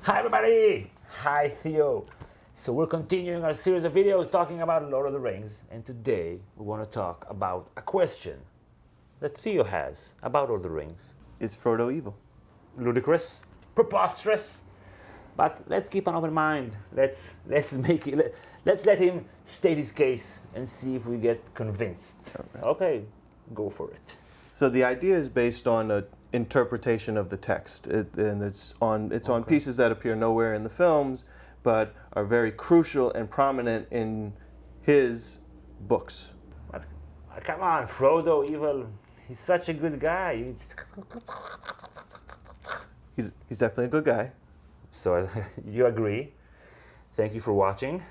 Hi everybody! Hi Theo! So we're continuing our series of videos talking about Lord of the Rings, and today we want to talk about a question that Theo has about Lord of the Rings. Is Frodo evil? Ludicrous, preposterous, but let's keep an open mind. Let's let him state his case and see if we get convinced. Okay, go for it. So the idea is based on an interpretation of the text, and it's on pieces that appear nowhere in the films, but are very crucial and prominent in his books. But, come on, Frodo, evil. He's such a good guy. He's definitely a good guy. So you agree? Thank you for watching.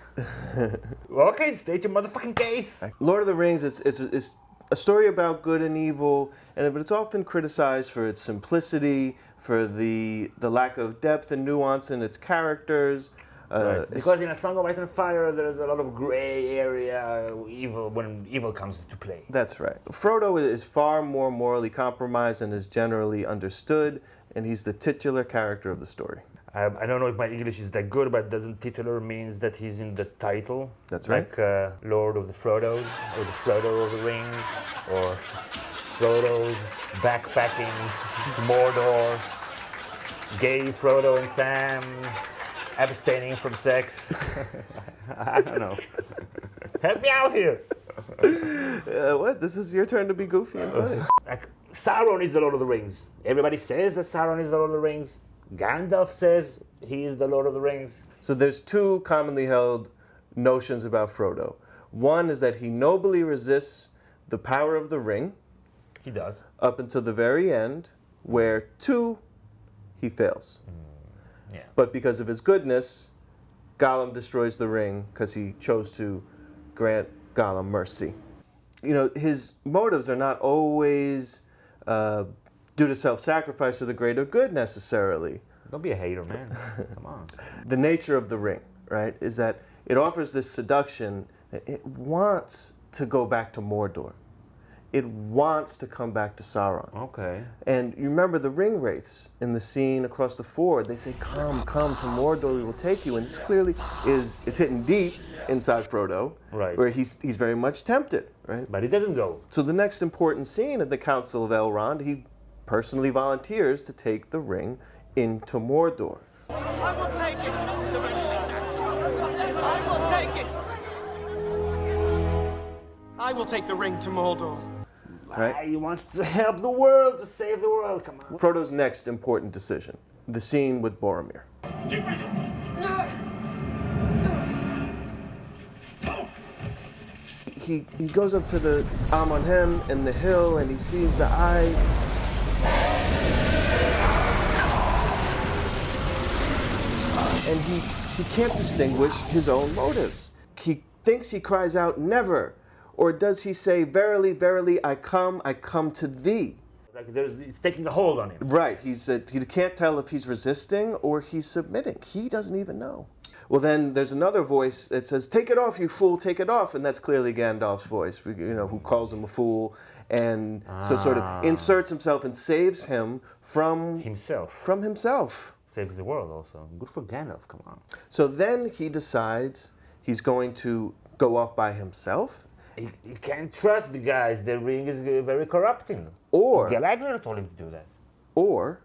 Okay, state your motherfucking case. Lord of the Rings is a story about good and evil, but it's often criticized for its simplicity, for the lack of depth and nuance in its characters. Right. Because in A Song of Ice and Fire, there's a lot of gray area evil when evil comes to play. That's right. Frodo is far more morally compromised and is generally understood, and he's the titular character of the story. I don't know if my English is that good, but doesn't titular means that he's in the title? That's right. Like Lord of the Frodos, or the Frodo of the Ring, or Frodo's backpacking to Mordor, gay Frodo and Sam, abstaining from sex. I don't know. Help me out here! What? This is your turn to be goofy and funny. Like, Sauron is the Lord of the Rings. Everybody says that Sauron is the Lord of the Rings. Gandalf says he is the Lord of the Rings. So there's two commonly held notions about Frodo. One is that he nobly resists the power of the ring. He does. Up until the very end, where two, he fails. Yeah. But because of his goodness, Gollum destroys the ring because he chose to grant Gollum mercy. You know, his motives are not always due to self-sacrifice or the greater good necessarily. Don't be a hater, man. Come on. The nature of the ring, right, is that it offers this seduction. It wants to go back to Mordor. It wants to come back to Sauron. Okay. And you remember the ring wraiths in the scene across the ford. They say, come to Mordor, we will take you. And this clearly is hitting deep inside Frodo, right, where he's very much tempted, right? But he doesn't go. So the next important scene at the Council of Elrond, he personally volunteers to take the ring into Mordor. I will take it. I will take it. I will take the ring to Mordor. Right? He wants to help the world, to save the world. Come on. Frodo's next important decision, the scene with Boromir. He goes up to the Amonhem and the hill, and he sees the eye. And he can't distinguish his own motives. He thinks he cries out, never. Or does he say, verily, verily, I come to thee? Like it's taking a hold on him. Right, he can't tell if he's resisting or he's submitting. He doesn't even know. Well, then there's another voice that says, take it off, you fool, take it off. And that's clearly Gandalf's voice, you know, who calls him a fool. And so sort of inserts himself and saves him from himself. Saves the world also. Good for Gandalf, come on. So then he decides he's going to go off by himself. He can't trust the guys. The ring is very corrupting. Or Galadriel told him to do that. Or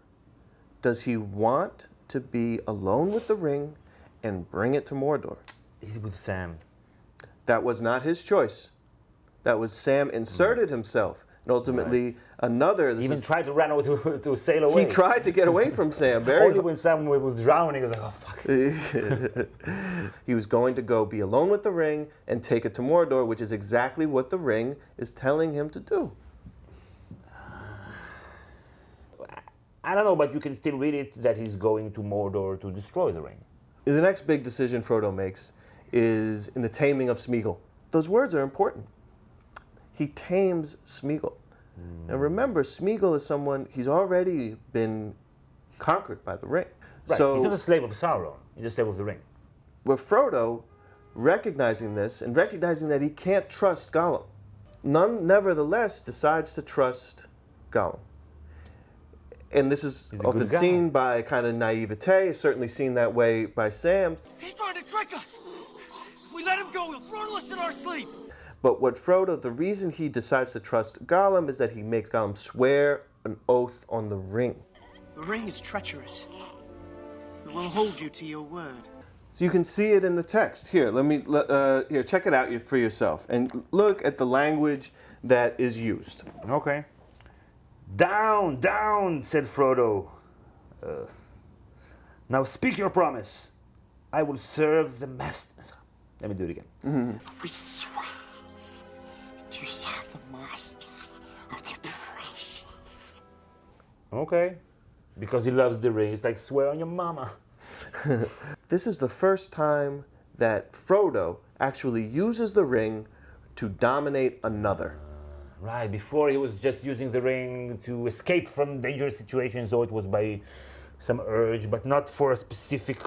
does he want to be alone with the ring and bring it to Mordor? He's with Sam. That was not his choice. That was Sam inserted himself. And ultimately, another... He even tried to run away to sail away. He tried to get away from Sam. Only when Sam was drowning, he was like, oh, fuck. He was going to go be alone with the ring and take it to Mordor, which is exactly what the ring is telling him to do. I don't know, but you can still read it that he's going to Mordor to destroy the ring. The next big decision Frodo makes is in the taming of Smeagol. Those words are important. He tames Smeagol. Now remember, Smeagol is someone, he's already been conquered by the ring. Right. So he's not a slave of Sauron, he's a slave of the ring. With Frodo recognizing this and recognizing that he can't trust Gollum, nevertheless decides to trust Gollum. And this is He's a often good guy. seen by kind of naivete, certainly seen that way by Sam. He's trying to trick us. If we let him go, he'll throttle us in our sleep. But what Frodo, the reason he decides to trust Gollum is that he makes Gollum swear an oath on the ring. The ring is treacherous. It will hold you to your word. So you can see it in the text. Here, here, check it out for yourself. And look at the language that is used. Okay. Down, down, said Frodo. Now speak your promise. I will serve the master. Let me do it again. We swear to serve the master of the precious. Okay. Because he loves the ring. It's like swear on your mama. This is the first time that Frodo actually uses the ring to dominate another. Right. Before he was just using the ring to escape from dangerous situations, or it was by some urge, but not for a specific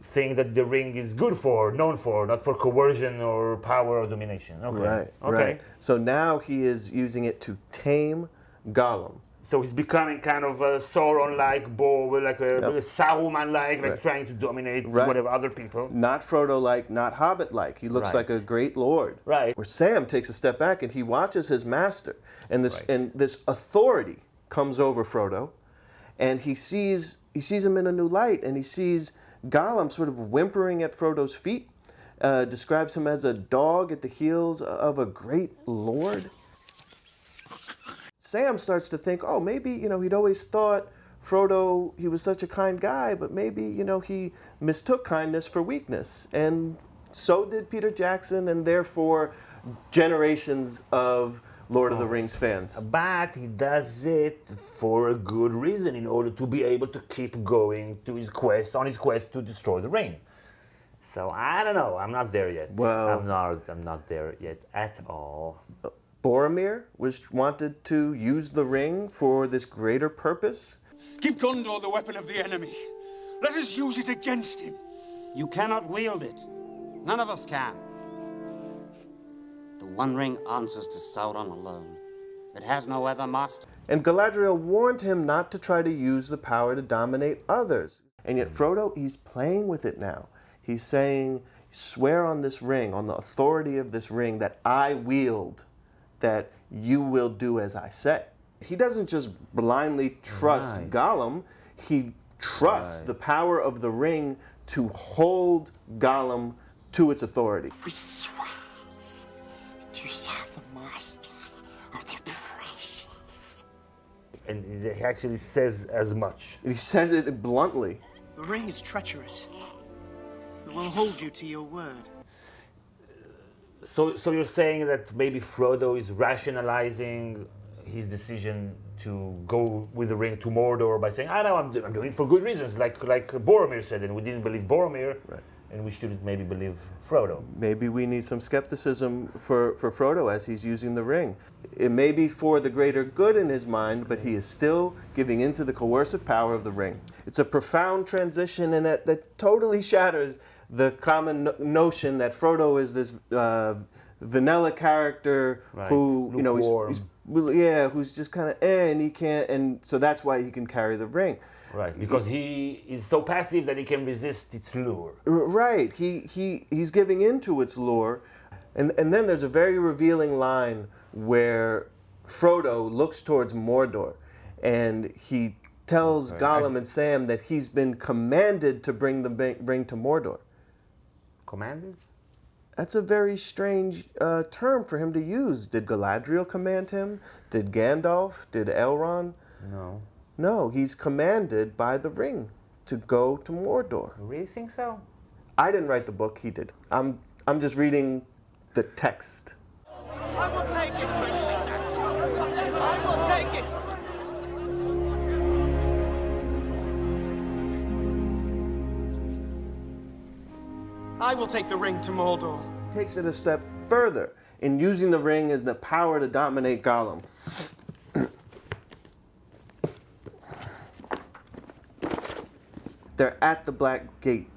thing that the ring is good for, known for, not for coercion or power or domination. Okay. Right, Okay. right. So now he is using it to tame Gollum. So he's becoming kind of a Sauron-like, like a Saruman-like, like Right. trying to dominate Right. whatever other people. Not Frodo-like, not Hobbit-like. He looks Right. like a great lord. Right. Where Sam takes a step back and he watches his master, and this Right. and this authority comes over Frodo, and he sees him in a new light, and he sees Gollum sort of whimpering at Frodo's feet, describes him as a dog at the heels of a great lord. Sam starts to think, oh, maybe, he'd always thought Frodo, he was such a kind guy, but maybe, he mistook kindness for weakness. And so did Peter Jackson, and therefore generations of Lord of the Rings fans. But he does it for a good reason, in order to be able to keep going to his quest, to destroy the ring. So I don't know. I'm not there yet. Well- I'm not there yet at all. Boromir wanted to use the ring for this greater purpose. Give Gondor the weapon of the enemy. Let us use it against him. You cannot wield it. None of us can. The One Ring answers to Sauron alone. It has no other master. And Galadriel warned him not to try to use the power to dominate others. And yet Frodo, he's playing with it now. He's saying, swear on this ring, on the authority of this ring that I wield, that you will do as I say. He doesn't just blindly trust Right. Gollum, he trusts Right. the power of the ring to hold Gollum to its authority. We swear to serve the master of the precious. And he actually says as much. He says it bluntly. The ring is treacherous. It will hold you to your word. So you're saying that maybe Frodo is rationalizing his decision to go with the ring to Mordor by saying, "I know I'm doing it for good reasons," like Boromir said, and we didn't believe Boromir, Right. and we shouldn't maybe believe Frodo. Maybe we need some skepticism for Frodo as he's using the ring. It may be for the greater good in his mind, but he is still giving into the coercive power of the ring. It's a profound transition, and that totally shatters the common notion that Frodo is this vanilla character Right. who, Lukewarm. who's just kind of and he can't, and so that's why he can carry the ring. Right, because he is so passive that he can resist its lure. Right. He's giving into its lure. And then there's a very revealing line where Frodo looks towards Mordor and he tells Gollum and Sam that he's been commanded to bring the ring to Mordor. Commanded? That's a very strange term for him to use. Did Galadriel command him? Did Gandalf? Did Elrond? No. No, he's commanded by the ring to go to Mordor. You really think so? I didn't write the book, he did. I'm just reading the text. I will take it. I will take it. I will take the ring to Mordor. Takes it a step further in using the ring as the power to dominate Gollum. They're at the Black Gate,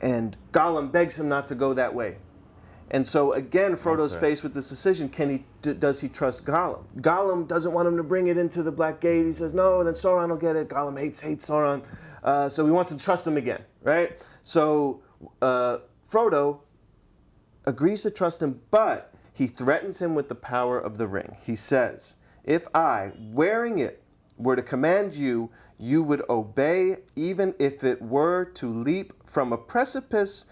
and Gollum begs him not to go that way. And so again, Frodo's faced with this decision: does he trust Gollum? Gollum doesn't want him to bring it into the Black Gate. He says no. Then Sauron will get it. Gollum hates Sauron, so he wants to trust him again, right? So Frodo agrees to trust him, but he threatens him with the power of the ring. He says, "If I, wearing it, were to command you, you would obey, even if it were to leap from a precipice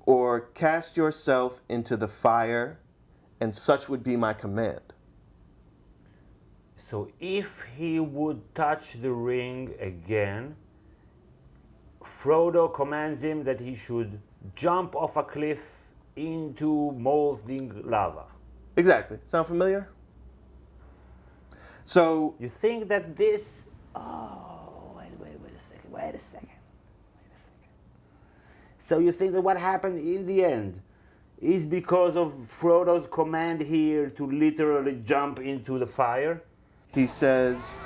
or cast yourself into the fire, and such would be my command." So if he would touch the ring again, Frodo commands him that he should jump off a cliff into molten lava. Exactly. Sound familiar? So You think that this... wait a second. So you think that what happened in the end is because of Frodo's command here to literally jump into the fire? he says,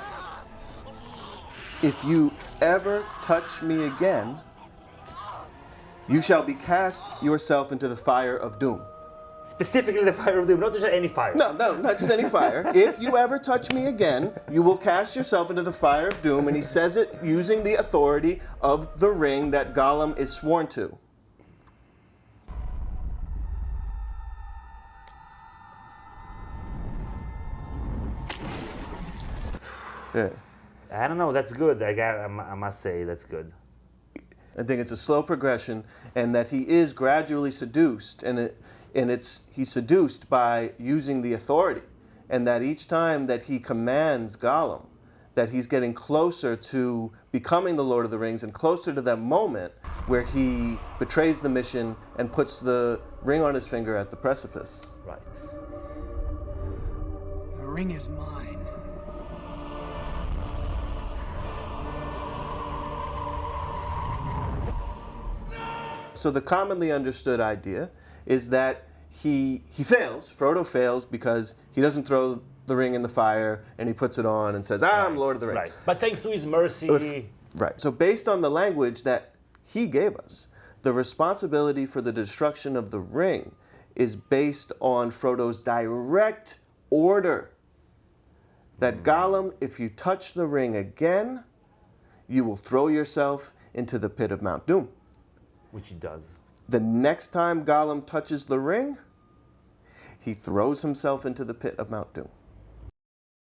"If you ever touch me again, you shall be cast yourself into the fire of doom." Specifically the fire of doom, not just any fire. No, not just any fire. "If you ever touch me again, you will cast yourself into the fire of doom." And he says it using the authority of the ring that Gollum is sworn to. Yeah. I don't know, that's good. I must say, that's good. I think it's a slow progression, and that he is gradually seduced, and he's seduced by using the authority, and that each time that he commands Gollum, that he's getting closer to becoming the Lord of the Rings and closer to that moment where he betrays the mission and puts the ring on his finger at the precipice. Right. The ring is mine. So the commonly understood idea is that he fails, Frodo fails, because he doesn't throw the ring in the fire and he puts it on and says, I'm Lord of the Rings. Right. But thanks to his mercy... Right. So based on the language that he gave us, the responsibility for the destruction of the ring is based on Frodo's direct order that Gollum, if you touch the ring again, you will throw yourself into the pit of Mount Doom. Which he does. The next time Gollum touches the ring, he throws himself into the pit of Mount Doom.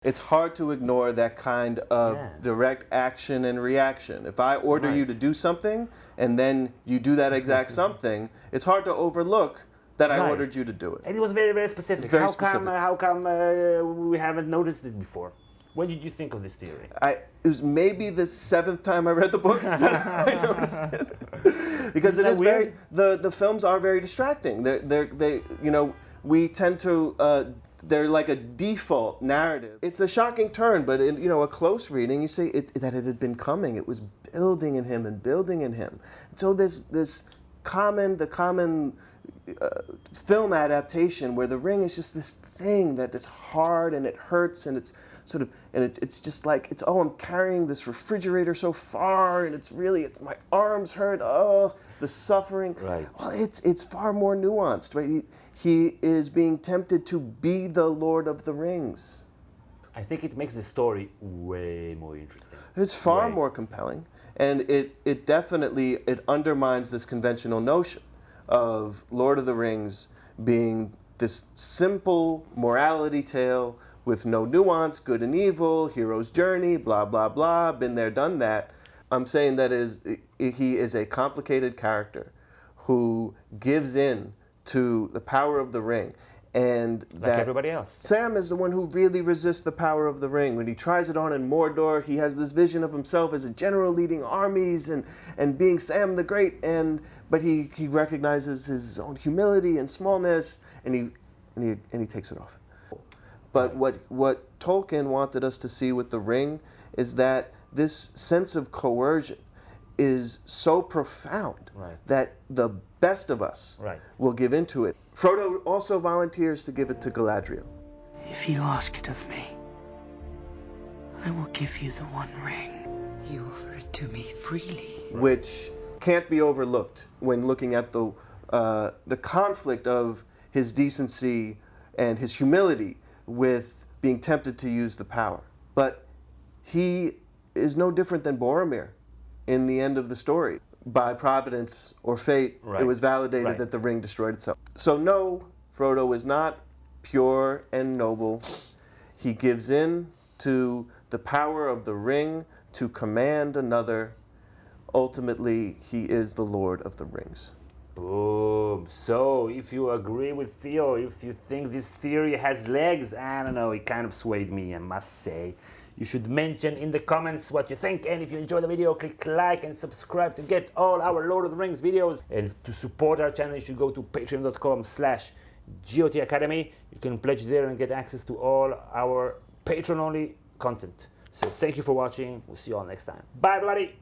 It's hard to ignore that kind of direct action and reaction. If I order you to do something and then you do that exact something, it's hard to overlook that I ordered you to do it. And it was very, very specific. It's very how specific. How come we haven't noticed it before? When did you think of this theory? It was maybe the 7th time I read the books that I noticed it. Because it is very, the films are very distracting. They we tend to, they're like a default narrative. It's a shocking turn, but in a close reading, you see that it had been coming. It was building in him and building in him. And so the common film adaptation where the ring is just this thing that is hard and it hurts and it's sort of, and it's just like, I'm carrying this refrigerator so far and it's my arms hurt, the suffering. Right. Well, it's far more nuanced, right? He is being tempted to be the Lord of the Rings. I think it makes the story way more interesting. It's far more compelling, and it definitely undermines this conventional notion of Lord of the Rings being this simple morality tale with no nuance, good and evil, hero's journey, blah, blah, blah, been there, done that. I'm saying that he is a complicated character who gives in to the power of the ring. And like everybody else. Sam is the one who really resists the power of the ring. When he tries it on in Mordor, he has this vision of himself as a general leading armies and being Sam the Great, but he recognizes his own humility and smallness, and he takes it off. But what Tolkien wanted us to see with the ring is that this sense of coercion is so profound that the best of us will give into it. Frodo also volunteers to give it to Galadriel. If you ask it of me, I will give you the One Ring. You offer it to me freely. Which can't be overlooked when looking at the conflict of his decency and his humility with being tempted to use the power. But he is no different than Boromir in the end of the story. By providence or fate, Right. it was validated Right. that the ring destroyed itself. So no, Frodo is not pure and noble. He gives in to the power of the ring to command another. Ultimately, he is the Lord of the Rings. Boom. So, if you agree with Theo, if you think this theory has legs, I don't know, it kind of swayed me, I must say. You should mention in the comments what you think, and if you enjoyed the video, click like and subscribe to get all our Lord of the Rings videos. And to support our channel, you should go to patreon.com/GOT Academy. You can pledge there and get access to all our Patreon-only content. So thank you for watching. We'll see you all next time. Bye, everybody.